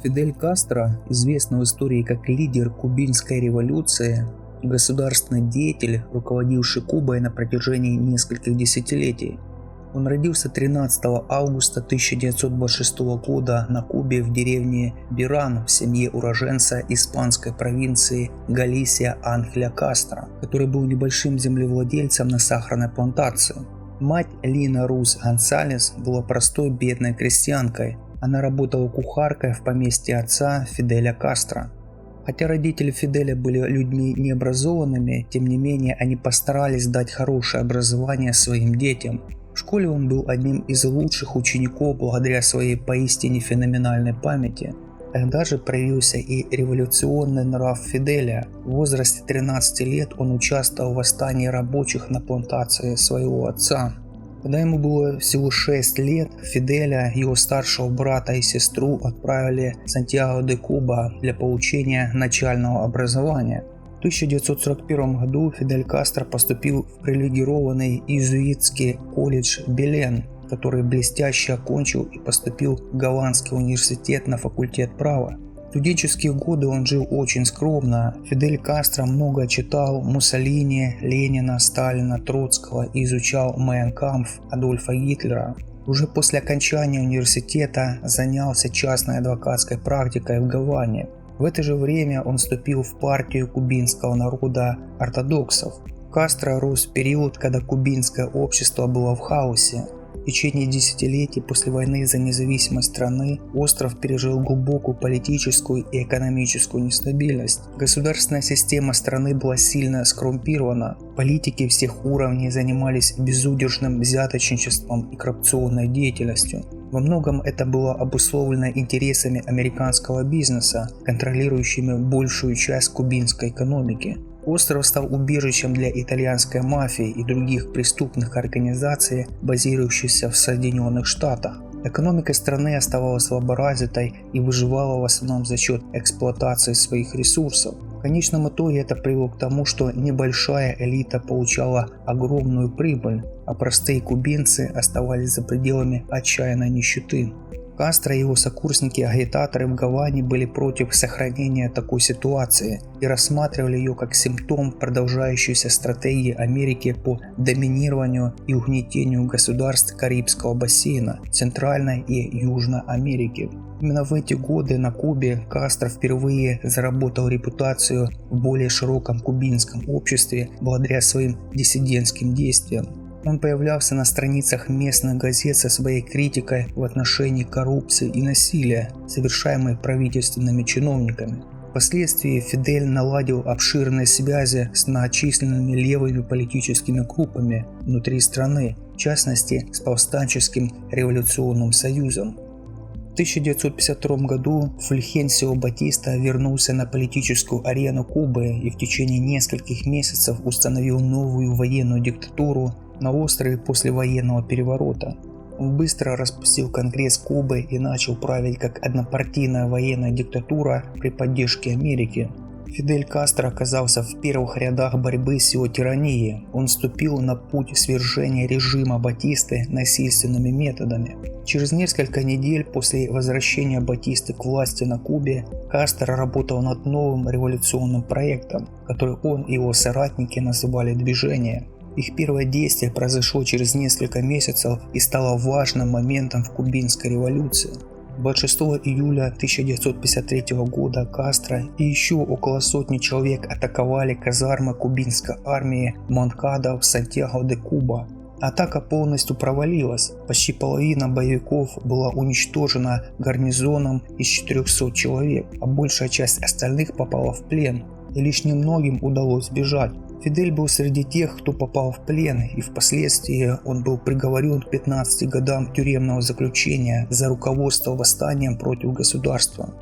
Фидель Кастро, известный в истории как лидер кубинской революции, государственный деятель, руководивший Кубой на протяжении нескольких десятилетий. Он родился 13 августа 1926 года на Кубе в деревне Биран в семье уроженца испанской провинции Галисия Анхеля Кастро, который был небольшим землевладельцем на сахарной плантации. Мать Лина Рус Гонсалес была простой бедной крестьянкой. Она работала кухаркой в поместье отца Фиделя Кастро. Хотя родители Фиделя были людьми необразованными, тем не менее они постарались дать хорошее образование своим детям. В школе он был одним из лучших учеников благодаря своей поистине феноменальной памяти. Тогда же проявился и революционный нрав Фиделя. В возрасте 13 лет он участвовал в восстании рабочих на плантации своего отца. Когда ему было всего 6 лет, Фиделя, его старшего брата и сестру отправили в Сантьяго-де-Куба для получения начального образования. В 1941 году Фидель Кастро поступил в привилегированный иезуитский колледж Белен, который блестяще окончил и поступил в Гаванский университет на факультет права. В студенческие годы он жил очень скромно. Фидель Кастро много читал Муссолини, Ленина, Сталина, Троцкого и изучал Мейн Кампф Адольфа Гитлера. Уже после окончания университета занялся частной адвокатской практикой в Гаване. В это же время он вступил в партию кубинского народа ортодоксов. Кастро рос в период, когда кубинское общество было в хаосе. В течение десятилетий после войны за независимость страны остров пережил глубокую политическую и экономическую нестабильность. Государственная система страны была сильно скоррумпирована. Политики всех уровней занимались безудержным взяточничеством и коррупционной деятельностью. Во многом это было обусловлено интересами американского бизнеса, контролирующими большую часть кубинской экономики. Остров стал убежищем для итальянской мафии и других преступных организаций, базирующихся в Соединенных Штатах. Экономика страны оставалась слаборазвитой и выживала в основном за счет эксплуатации своих ресурсов. В конечном итоге это привело к тому, что небольшая элита получала огромную прибыль, а простые кубинцы оставались за пределами отчаянной нищеты. Кастро и его сокурсники-агитаторы в Гаване были против сохранения такой ситуации и рассматривали ее как симптом продолжающейся стратегии Америки по доминированию и угнетению государств Карибского бассейна, Центральной и Южной Америки. Именно в эти годы на Кубе Кастро впервые заработал репутацию в более широком кубинском обществе благодаря своим диссидентским действиям. Он появлялся на страницах местных газет со своей критикой в отношении коррупции и насилия, совершаемой правительственными чиновниками. Впоследствии Фидель наладил обширные связи с многочисленными левыми политическими группами внутри страны, в частности с Повстанческим революционным союзом. В 1952 году Фульхенсио Батиста вернулся на политическую арену Кубы и в течение нескольких месяцев установил новую военную диктатуру на острове после военного переворота. Он быстро распустил Конгресс Кубы и начал править как однопартийная военная диктатура при поддержке Америки. Фидель Кастро оказался в первых рядах борьбы с его тиранией. Он вступил на путь свержения режима Батисты насильственными методами. Через несколько недель после возвращения Батисты к власти на Кубе, Кастро работал над новым революционным проектом, который он и его соратники называли «Движение». Их первое действие произошло через несколько месяцев и стало важным моментом в кубинской революции. 26 июля 1953 года Кастро и еще около сотни человек атаковали казармы кубинской армии Монкадо в Сантьяго-де-Куба. Атака полностью провалилась, почти половина боевиков была уничтожена гарнизоном из 400 человек, а большая часть остальных попала в плен, и лишь немногим удалось сбежать. Фидель был среди тех, кто попал в плен, и впоследствии он был приговорен к 15 годам тюремного заключения за руководство восстанием против государства.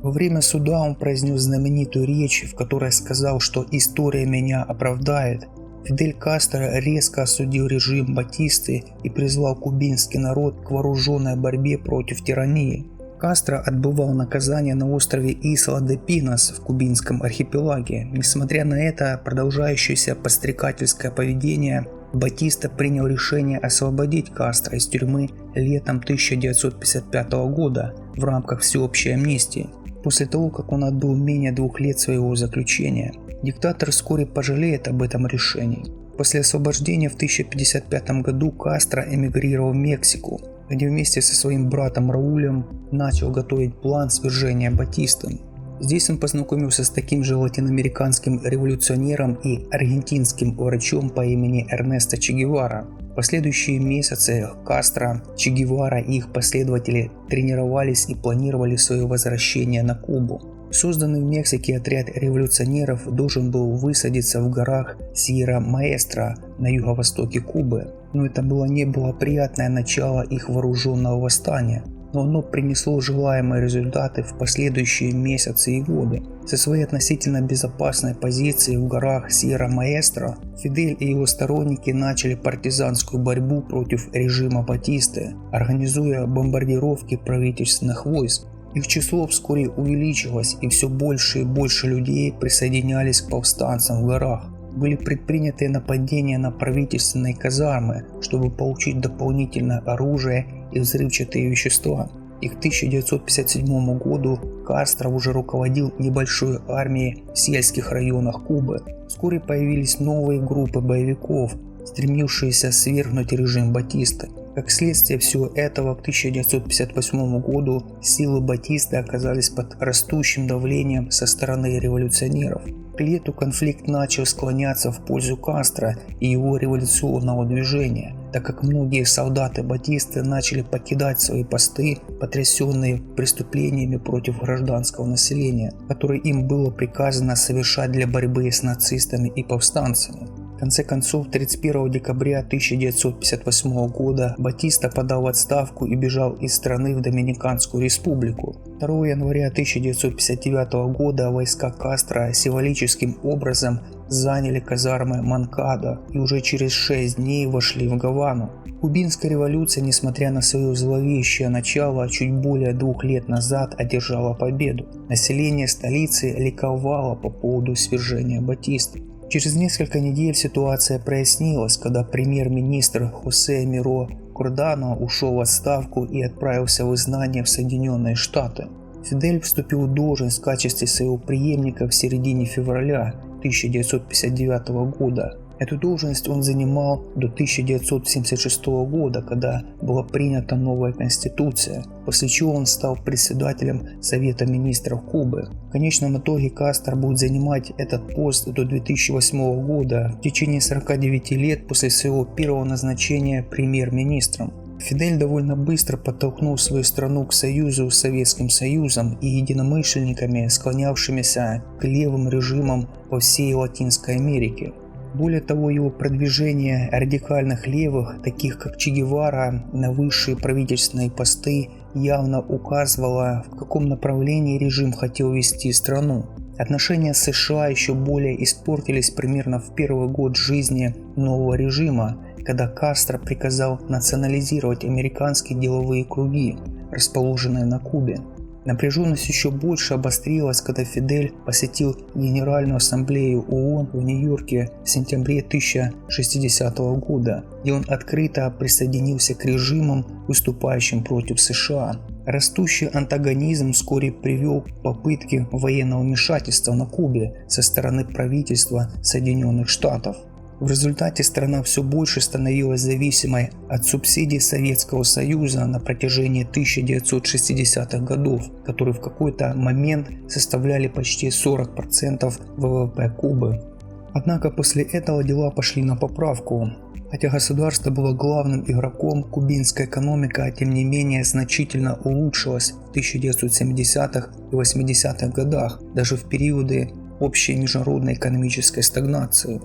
Во время суда он произнес знаменитую речь, в которой сказал, что «история меня оправдает». Фидель Кастро резко осудил режим Батисты и призвал кубинский народ к вооруженной борьбе против тирании. Кастро отбывал наказание на острове Исла-де-Пинос в кубинском архипелаге. Несмотря на это продолжающееся подстрекательское поведение, Батиста принял решение освободить Кастро из тюрьмы летом 1955 года в рамках всеобщей амнистии. После того, как он отбыл менее 2 лет своего заключения, диктатор вскоре пожалеет об этом решении. После освобождения в 1055 году Кастро эмигрировал в Мексику, где вместе со своим братом Раулем начал готовить план свержения Батисты. Здесь он познакомился с таким же латиноамериканским революционером и аргентинским врачом по имени Эрнесто Че Гевара. В последующие месяцы Кастро, Че Гевара и их последователи тренировались и планировали свое возвращение на Кубу. Созданный в Мексике отряд революционеров должен был высадиться в горах Сьерра-Маэстро на юго-востоке Кубы, но это было неблагоприятное начало их вооруженного восстания. Но оно принесло желаемые результаты в последующие месяцы и годы. Со своей относительно безопасной позиции в горах Сьерра-Маэстро Фидель и его сторонники начали партизанскую борьбу против режима Батисты, организуя бомбардировки правительственных войск. Их число вскоре увеличилось, и все больше и больше людей присоединялись к повстанцам в горах. Были предприняты нападения на правительственные казармы, чтобы получить дополнительное оружие и взрывчатые вещества. И к 1957 году Кастро уже руководил небольшой армией в сельских районах Кубы. Вскоре появились новые группы боевиков, стремившиеся свергнуть режим Батисты. Как следствие всего этого, к 1958 году силы Батисты оказались под растущим давлением со стороны революционеров. К лету конфликт начал склоняться в пользу Кастро и его революционного движения, так как многие солдаты Батисты начали покидать свои посты, потрясенные преступлениями против гражданского населения, которые им было приказано совершать для борьбы с нацистами и повстанцами. В конце концов, 31 декабря 1958 года Батиста подал в отставку и бежал из страны в Доминиканскую республику. 2 января 1959 года войска Кастро символическим образом заняли казармы Монкадо и уже через 6 дней вошли в Гавану. Кубинская революция, несмотря на свое зловещее начало, чуть более 2 лет назад одержала победу. Население столицы ликовало по поводу свержения Батисты. Через несколько недель ситуация прояснилась, когда премьер-министр Хосе Миро Кордано ушел в отставку и отправился в изгнание в Соединенные Штаты. Фидель вступил в должность в качестве своего преемника в середине февраля 1959 года. Эту должность он занимал до 1976 года, когда была принята новая конституция, после чего он стал председателем Совета министров Кубы. В конечном итоге Кастро будет занимать этот пост до 2008 года, в течение 49 лет после своего первого назначения премьер-министром. Фидель довольно быстро подтолкнул свою страну к союзу с Советским Союзом и единомышленниками, склонявшимися к левым режимам во всей Латинской Америке. Более того, его продвижение радикальных левых, таких как Че Гевара, на высшие правительственные посты явно указывало, в каком направлении режим хотел вести страну. Отношения с США еще более испортились примерно в первый год жизни нового режима, когда Кастро приказал национализировать американские деловые круги, расположенные на Кубе. Напряженность еще больше обострилась, когда Фидель посетил Генеральную ассамблею ООН в Нью-Йорке в сентябре 1960 года, где он открыто присоединился к режимам, выступающим против США. Растущий антагонизм вскоре привел к попытке военного вмешательства на Кубе со стороны правительства Соединенных Штатов. В результате страна все больше становилась зависимой от субсидий Советского Союза на протяжении 1960-х годов, которые в какой-то момент составляли почти 40% ВВП Кубы. Однако после этого дела пошли на поправку. Хотя государство было главным игроком, кубинская экономика, тем не менее, значительно улучшилась в 1970-х и 80-х годах, даже в периоды общей международной экономической стагнации.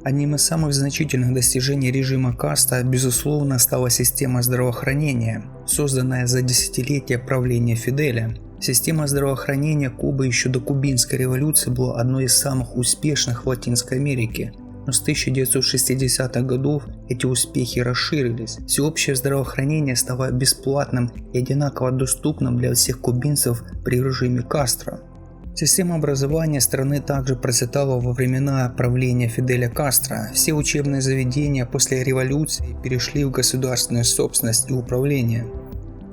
Одним из самых значительных достижений режима Кастро, безусловно, стала система здравоохранения, созданная за десятилетия правления Фиделя. Система здравоохранения Кубы еще до Кубинской революции была одной из самых успешных в Латинской Америке. Но с 1960-х годов эти успехи расширились. Всеобщее здравоохранение стало бесплатным и одинаково доступным для всех кубинцев при режиме Кастро. Система образования страны также процветала во времена правления Фиделя Кастро. Все учебные заведения после революции перешли в государственную собственность и управление.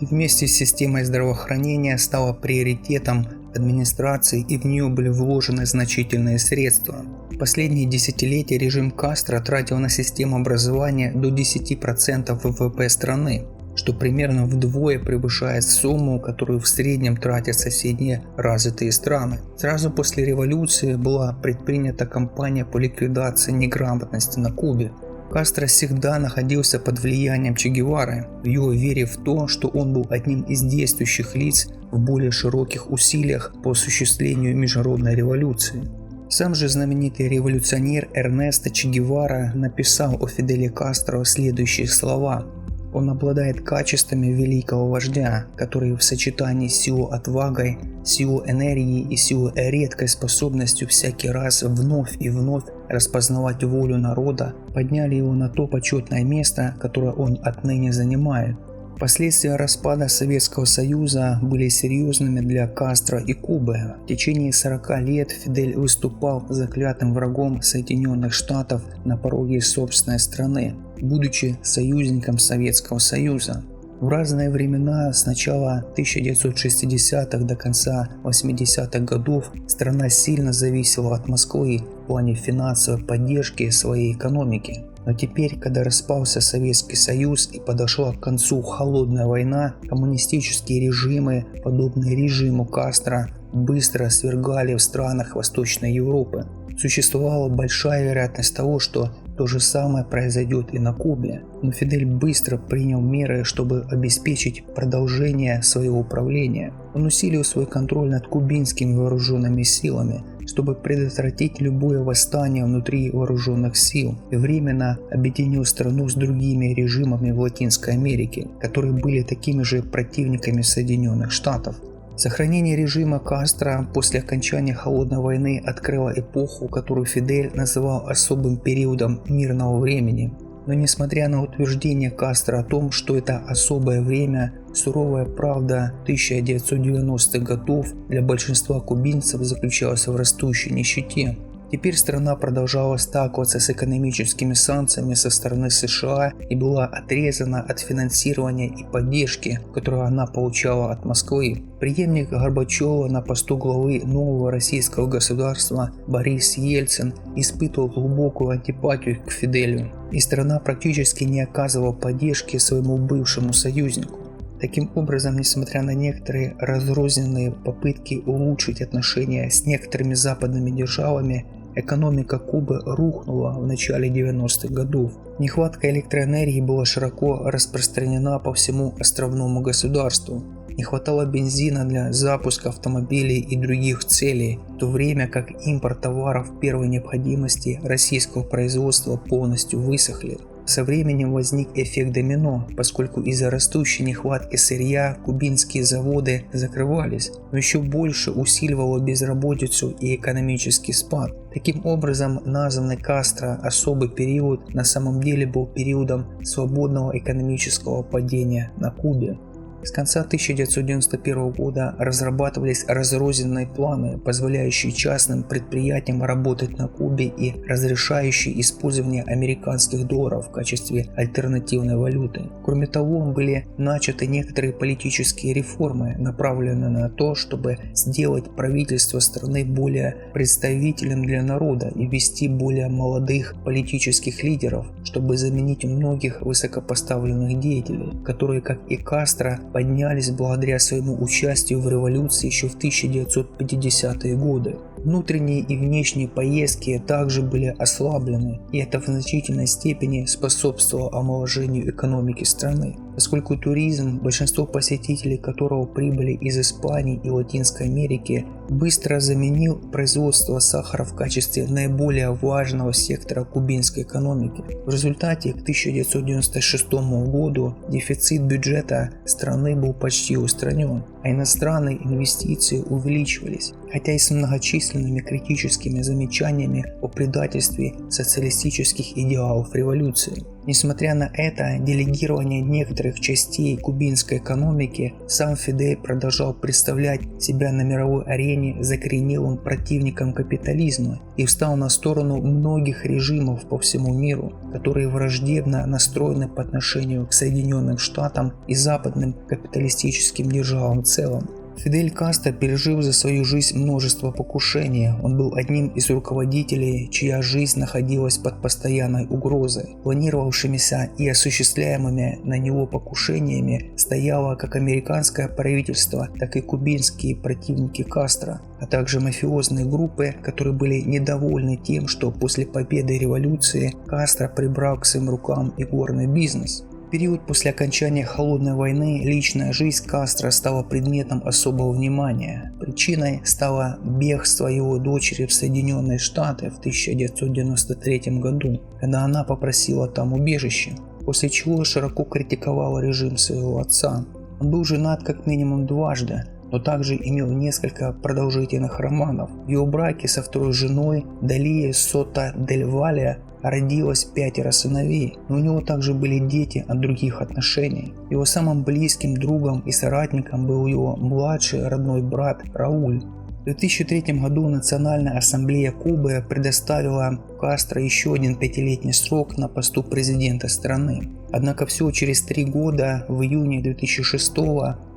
И вместе с системой здравоохранения стала приоритетом администрации, и в нее были вложены значительные средства. В последние десятилетия режим Кастро тратил на систему образования до 10% ВВП страны, что примерно вдвое превышает сумму, которую в среднем тратят соседние развитые страны. Сразу после революции была предпринята кампания по ликвидации неграмотности на Кубе. Кастро всегда находился под влиянием Че Гевары, в его вере в то, что он был одним из действующих лиц в более широких усилиях по осуществлению международной революции. Сам же знаменитый революционер Эрнесто Че Гевара написал о Фиделе Кастро следующие слова: «Он обладает качествами великого вождя, которые в сочетании с его отвагой, с его энергией и с его редкой способностью всякий раз вновь и вновь распознавать волю народа подняли его на то почетное место, которое он отныне занимает». Последствия распада Советского Союза были серьезными для Кастро и Кубы. В течение 40 лет Фидель выступал заклятым врагом Соединенных Штатов на пороге собственной страны, будучи союзником Советского Союза. В разные времена, с начала 1960-х до конца 80-х годов, страна сильно зависела от Москвы в плане финансовой поддержки своей экономики. Но теперь, когда распался Советский Союз и подошла к концу холодная война, коммунистические режимы, подобные режиму Кастро, быстро свергали в странах Восточной Европы. Существовала большая вероятность того, что то же самое произойдет и на Кубе. Но Фидель быстро принял меры, чтобы обеспечить продолжение своего управления. Он усилил свой контроль над кубинскими вооруженными силами, чтобы предотвратить любое восстание внутри вооруженных сил, и временно объединил страну с другими режимами в Латинской Америке, которые были такими же противниками Соединенных Штатов. Сохранение режима Кастро после окончания Холодной войны открыло эпоху, которую Фидель называл особым периодом мирного времени. Но несмотря на утверждение Кастро о том, что это особое время, суровая правда 1990-х годов для большинства кубинцев заключалась в растущей нищете. Теперь страна продолжала сталкиваться с экономическими санкциями со стороны США и была отрезана от финансирования и поддержки, которую она получала от Москвы. Преемник Горбачева на посту главы нового российского государства Борис Ельцин испытывал глубокую антипатию к Фиделю, и страна практически не оказывала поддержки своему бывшему союзнику. Таким образом, несмотря на некоторые разрозненные попытки улучшить отношения с некоторыми западными державами, экономика Кубы рухнула в начале 90-х годов. Нехватка электроэнергии была широко распространена по всему островному государству. Не хватало бензина для запуска автомобилей и других целей, в то время как импорт товаров первой необходимости российского производства полностью высохли. Со временем возник эффект домино, поскольку из-за растущей нехватки сырья кубинские заводы закрывались, но еще больше усиливало безработицу и экономический спад. Таким образом, названный Кастро особый период на самом деле был периодом свободного экономического падения на Кубе. С конца 1991 года разрабатывались разрозненные планы, позволяющие частным предприятиям работать на Кубе и разрешающие использование американских долларов в качестве альтернативной валюты. Кроме того, были начаты некоторые политические реформы, направленные на то, чтобы сделать правительство страны более представительным для народа и ввести более молодых политических лидеров, чтобы заменить многих высокопоставленных деятелей, которые, как и Кастро, поднялись благодаря своему участию в революции еще в 1950-е годы. Внутренние и внешние поездки также были ослаблены, и это в значительной степени способствовало омоложению экономики страны, поскольку туризм, большинство посетителей которого прибыли из Испании и Латинской Америки, быстро заменил производство сахара в качестве наиболее важного сектора кубинской экономики. В результате к 1996 году дефицит бюджета страны был почти устранен, а иностранные инвестиции увеличивались. хотя и с многочисленными критическими замечаниями о предательстве социалистических идеалов революции. Несмотря на это делегирование некоторых частей кубинской экономики, сам Фидель продолжал представлять себя на мировой арене закоренелым противником капитализма и встал на сторону многих режимов по всему миру, которые враждебно настроены по отношению к Соединенным Штатам и западным капиталистическим державам в целом. Фидель Кастро пережил за свою жизнь множество покушений. Он был одним из руководителей, чья жизнь находилась под постоянной угрозой. Планировавшимися и осуществляемыми на него покушениями стояло как американское правительство, так и кубинские противники Кастро, а также мафиозные группы, которые были недовольны тем, что после победы революции Кастро прибрал к своим рукам игорный бизнес. В период после окончания Холодной войны личная жизнь Кастро стала предметом особого внимания. Причиной стало бегство его дочери в Соединенные Штаты в 1993 году, когда она попросила там убежище, после чего широко критиковала режим своего отца. Он был женат как минимум дважды, но также имел несколько продолжительных романов. В его браке со второй женой Далией Сото дель Вале родилось 5 сыновей, но у него также были дети от других отношений. Его самым близким другом и соратником был его младший родной брат Рауль. В 2003 году Национальная ассамблея Кубы предоставила Кастро еще один 5-летний срок на посту президента страны. Однако всего через 3 года, в июне 2006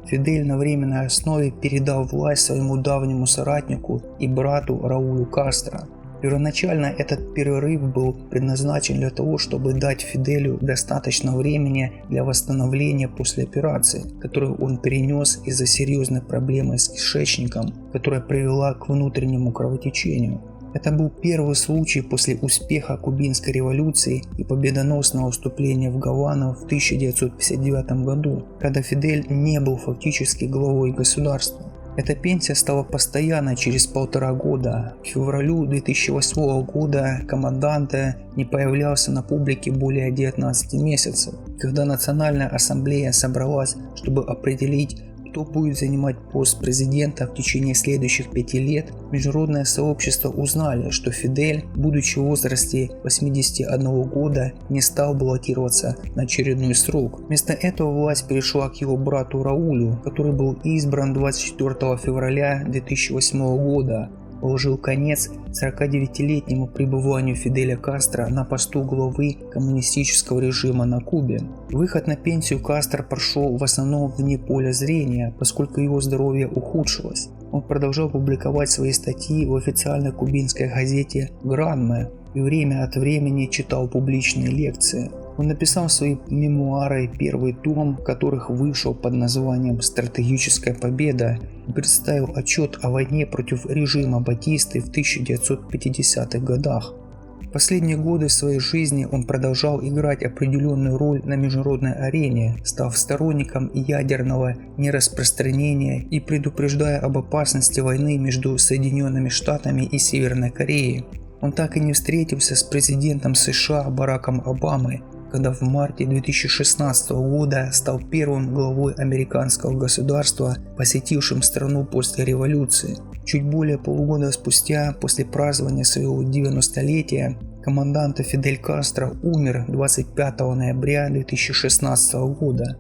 Фидель на временной основе передал власть своему давнему соратнику и брату Раулю Кастро. Первоначально этот перерыв был предназначен для того, чтобы дать Фиделю достаточно времени для восстановления после операции, которую он перенес из-за серьезной проблемы с кишечником, которая привела к внутреннему кровотечению. Это был первый случай после успеха кубинской революции и победоносного вступления в Гавану в 1959 году, когда Фидель не был фактически главой государства. Эта пенсия стала постоянной через 1,5 года. К февралю 2008 года команданте не появлялся на публике более 19 месяцев. Когда Национальная ассамблея собралась, чтобы определить, кто будет занимать пост президента в течение следующих 5 лет, международное сообщество узнали, что Фидель, будучи в возрасте 81 года, не стал баллотироваться на очередной срок. Вместо этого власть перешла к его брату Раулю, который был избран 24 февраля 2008 года. Положил конец 49-летнему пребыванию Фиделя Кастро на посту главы коммунистического режима на Кубе. Выход на пенсию Кастро прошел в основном вне поля зрения, поскольку его здоровье ухудшилось. Он продолжал публиковать свои статьи в официальной кубинской газете «Гранме» и время от времени читал публичные лекции. Он написал свои мемуары, первый том, которых вышел под названием «Стратегическая победа», и представил отчет о войне против режима Батисты в 1950-х годах. В последние годы своей жизни он продолжал играть определенную роль на международной арене, став сторонником ядерного нераспространения и предупреждая об опасности войны между Соединенными Штатами и Северной Кореей. Он так и не встретился с президентом США Бараком Обамой, когда в марте 2016 года стал первым главой американского государства, посетившим страну после революции. Чуть более полугода спустя, после празднования своего 90-летия, команданте Фидель Кастро умер 25 ноября 2016 года.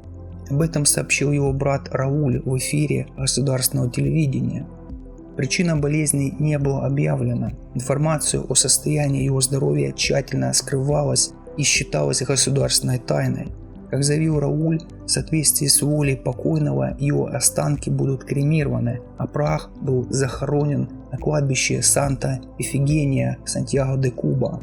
Об этом сообщил его брат Рауль в эфире государственного телевидения. Причина болезни не была объявлена. Информацию о состоянии его здоровья тщательно скрывалась и считалась государственной тайной. Как заявил Рауль, в соответствии с волей покойного его останки будут кремированы, а прах был захоронен на кладбище Санта-Эфигения в Сантьяго-де-Куба.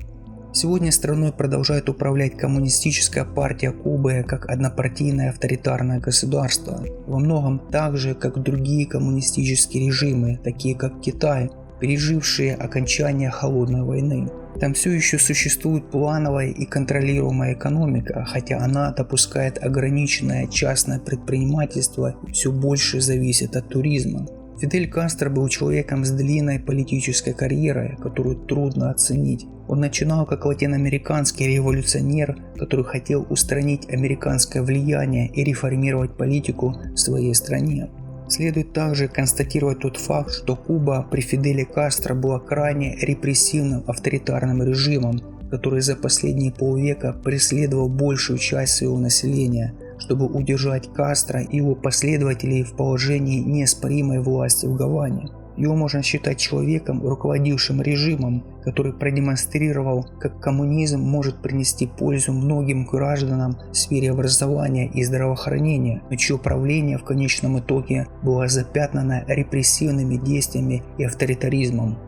Сегодня страной продолжает управлять Коммунистическая партия Кубы как однопартийное авторитарное государство, во многом так же, как другие коммунистические режимы, такие как Китай, пережившие окончание Холодной войны. Там все еще существует плановая и контролируемая экономика, хотя она допускает ограниченное частное предпринимательство и все больше зависит от туризма. Фидель Кастро был человеком с длинной политической карьерой, которую трудно оценить. Он начинал как латиноамериканский революционер, который хотел устранить американское влияние и реформировать политику в своей стране. Следует также констатировать тот факт, что Куба при Фиделе Кастро была крайне репрессивным авторитарным режимом, который за последние полвека преследовал большую часть своего населения, чтобы удержать Кастро и его последователей в положении неоспоримой власти в Гаване. Его можно считать человеком, руководившим режимом, который продемонстрировал, как коммунизм может принести пользу многим гражданам в сфере образования и здравоохранения, но чье правление в конечном итоге было запятнано репрессивными действиями и авторитаризмом.